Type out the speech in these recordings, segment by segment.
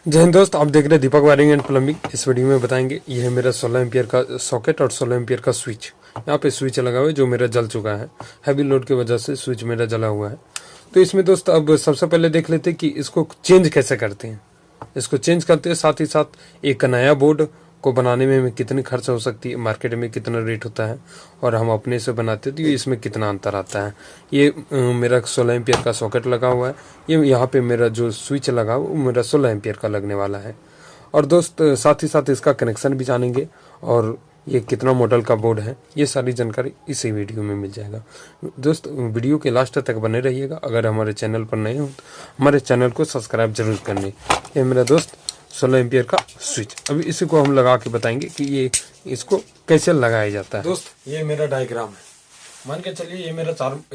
जय हिंद दोस्त, आप देख रहे हैं दीपक वायरिंग एंड प्लम्बिंग। इस वीडियो में बताएंगे ये है मेरा 16 एम्पियर का सॉकेट और 16 एम्पियर का स्विच। यहाँ पे स्विच लगा हुआ है जो मेरा जल चुका है, हैवी लोड की वजह से स्विच मेरा जला हुआ है। तो इसमें दोस्त अब सबसे पहले देख लेते हैं कि इसको चेंज कैसे करते हैं। इसको चेंज करते हैं, साथ ही साथ एक नया बोर्ड को बनाने में हमें कितनी खर्च हो सकती है, मार्केट में कितना रेट होता है, और हम अपने से बनाते तो इसमें कितना अंतर आता है। ये मेरा 16 एम्पियर का सॉकेट लगा हुआ है। ये यहाँ पे मेरा जो स्विच लगा हुआ वो मेरा 16 एम्पियर का लगने वाला है। और दोस्त साथ ही साथ इसका कनेक्शन भी जानेंगे और ये कितना मॉडल का बोर्ड है, ये सारी जानकारी इसी वीडियो में मिल जाएगा। दोस्त वीडियो के लास्ट तक बने रहिएगा। अगर हमारे चैनल पर नए हो तो हमारे चैनल को सब्सक्राइब जरूर कर लें। ये मेरा दोस्त 16 एम्पियर का स्विच, अभी इसी को हम लगा के बताएंगे कि ये इसको कैसे लगाया जाता है। दोस्त ये मेरा डायग्राम है, मान के चलिए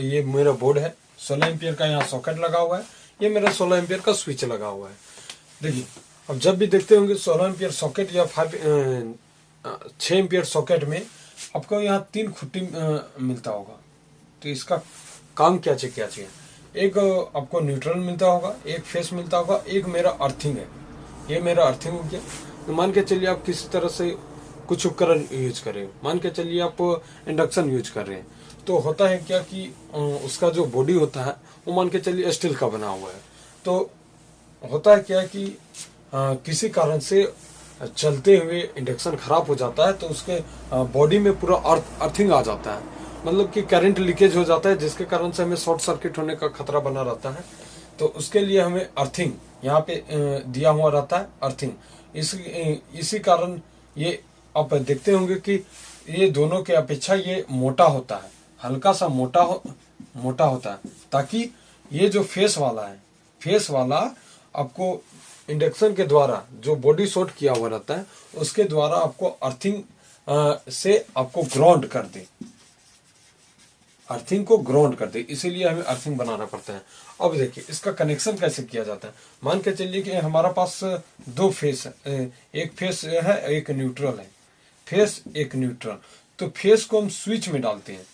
ये मेरा बोर्ड है। 16 एम्पियर का यहाँ सॉकेट लगा हुआ है, ये मेरा 16 एम्पियर का स्विच लगा हुआ है। देखिए, अब जब भी देखते होंगे 16 एम्पियर सॉकेट या 6 एम्पियर सॉकेट में आपको यहाँ 3 खुट्टी मिलता होगा। तो इसका काम क्या चाहिए, एक आपको न्यूट्रल मिलता होगा, एक फेस मिलता होगा, एक मेरा अर्थिंग है। ये मेरा अर्थिंग हो गया। तो मान के चलिए आप किसी तरह से कुछ उपकरण यूज कर रहे हो, मान के चलिए आप इंडक्शन यूज कर रहे हैं, तो होता है क्या कि उसका जो बॉडी होता है वो मान के चलिए स्टील का बना हुआ है। तो होता है क्या कि किसी कारण से चलते हुए इंडक्शन खराब हो जाता है, तो उसके बॉडी में पूरा अर्थिंग आ जाता है, मतलब कि करंट लीकेज हो जाता है, जिसके कारण से हमें शॉर्ट सर्किट होने का खतरा बना रहता है। तो उसके लिए हमें अर्थिंग यहाँ पे दिया हुआ रहता है, अर्थिंग। इसी कारण ये आप देखते होंगे कि ये दोनों के अपेक्षा ये मोटा होता है, हल्का सा मोटा होता है, ताकि ये जो फेस वाला आपको इंडक्शन के द्वारा जो बॉडी शॉर्ट किया हुआ रहता है उसके द्वारा आपको अर्थिंग से आपको ग्राउंड कर दे, अर्थिंग को ग्राउंड कर दे, इसीलिए हमें अर्थिंग बनाना पड़ता है। अब देखिए इसका कनेक्शन कैसे किया जाता है। मान के चलिए कि हमारा पास 2 फेस है, एक फेस है एक न्यूट्रल है, फेस एक न्यूट्रल। तो फेस को हम स्विच में डालते हैं,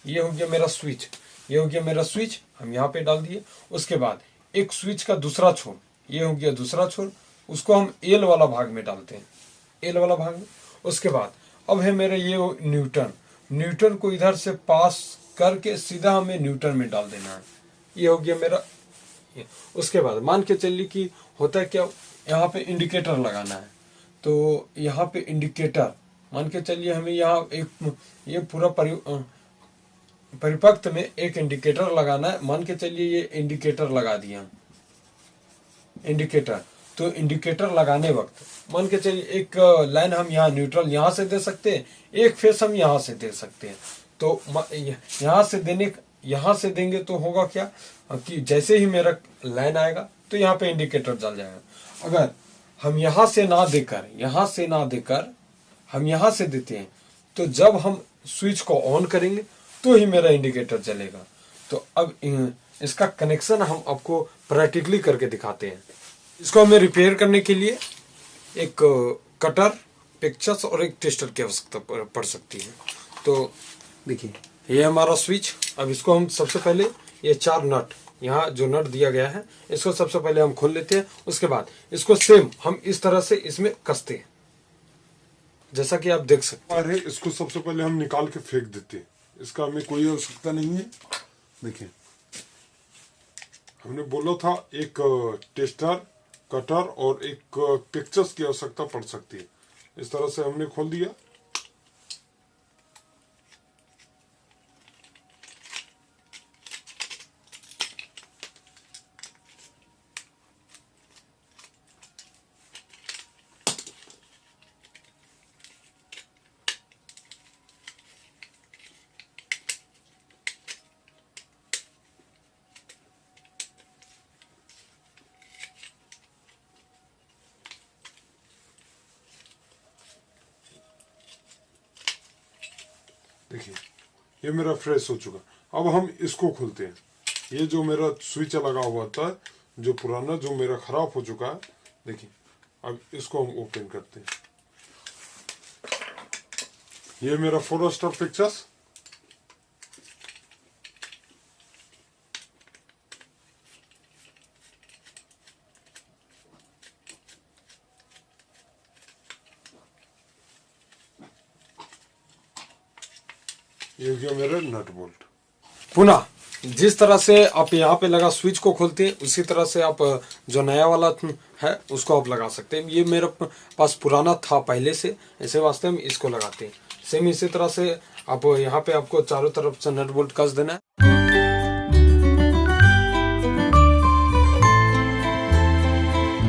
ये हो गया मेरा स्विच, ये हो गया मेरा स्विच, हम यहाँ पे डाल दिए। उसके बाद एक स्विच का दूसरा छोर, ये हो गया दूसरा छोर, उसको हम एल वाला भाग में डालते हैं, एल वाला भाग में। उसके बाद अब है मेरा ये न्यूटन को इधर से पास करके सीधा हमें न्यूटन में डाल देना है, ये हो गया मेरा। उसके बाद मान के चलिए कि होता है क्या, यहाँ पे इंडिकेटर लगाना है। तो यहाँ पे इंडिकेटर मान के चलिए हमें यहाँ ये पूरा परिपक्व में एक इंडिकेटर लगाना है। मान के चलिए ये इंडिकेटर लगा दिया, इंडिकेटर। तो इंडिकेटर लगाने वक्त मान के चलिए एक लाइन हम यहाँ न्यूट्रल यहाँ से दे सकते हैं, एक फेस हम यहाँ से दे सकते हैं। तो यहाँ से देंगे तो होगा क्या कि जैसे ही मेरा लाइन आएगा तो यहाँ पे इंडिकेटर जल जाएगा। अगर हम यहाँ से ना देकर हम यहाँ से देते हैं, तो जब हम स्विच को ऑन करेंगे तो ही मेरा इंडिकेटर जलेगा। तो अब इसका कनेक्शन हम आपको प्रैक्टिकली करके दिखाते हैं। इसको हमें रिपेयर करने के लिए एक कटर, पिक्चर्स और एक टेस्टर की आवश्यकता पड़ सकती है। तो देखिए ये हमारा स्विच। अब इसको हम सबसे पहले ये 4 नट, यहाँ जो नट दिया गया है इसको सबसे पहले हम खोल लेते हैं। उसके बाद इसको सेम हम इस तरह से इसमें कसते हैं, जैसा कि आप देख सकते हैं। इसको सबसे पहले हम निकाल के फेंक देते हैं, इसका हमें कोई आवश्यकता नहीं है। देखिए हमने बोला था एक टेस्टर, कटर और एक पिक्चर्स की आवश्यकता पड़ सकती है। इस तरह से हमने खोल दिया। देखिए ये मेरा फ्रेश हो चुका। अब हम इसको खोलते हैं। ये जो मेरा स्विच लगा हुआ था, जो पुराना, जो मेरा खराब हो चुका है, देखिए अब इसको हम ओपन करते हैं। ये मेरा 4 स्टार पिक्चर्स, ये हो गया मेरा नट बोल्ट। पुनः जिस तरह से आप यहाँ पे लगा स्विच को खोलते हैं उसी तरह से आप जो नया वाला है उसको आप लगा सकते हैं। ये मेरे पास पुराना था पहले से, ऐसे वास्ते हम इसको लगाते हैं। सेम इसी तरह से आप यहाँ पे आपको चारों तरफ से नट बोल्ट कस देना है।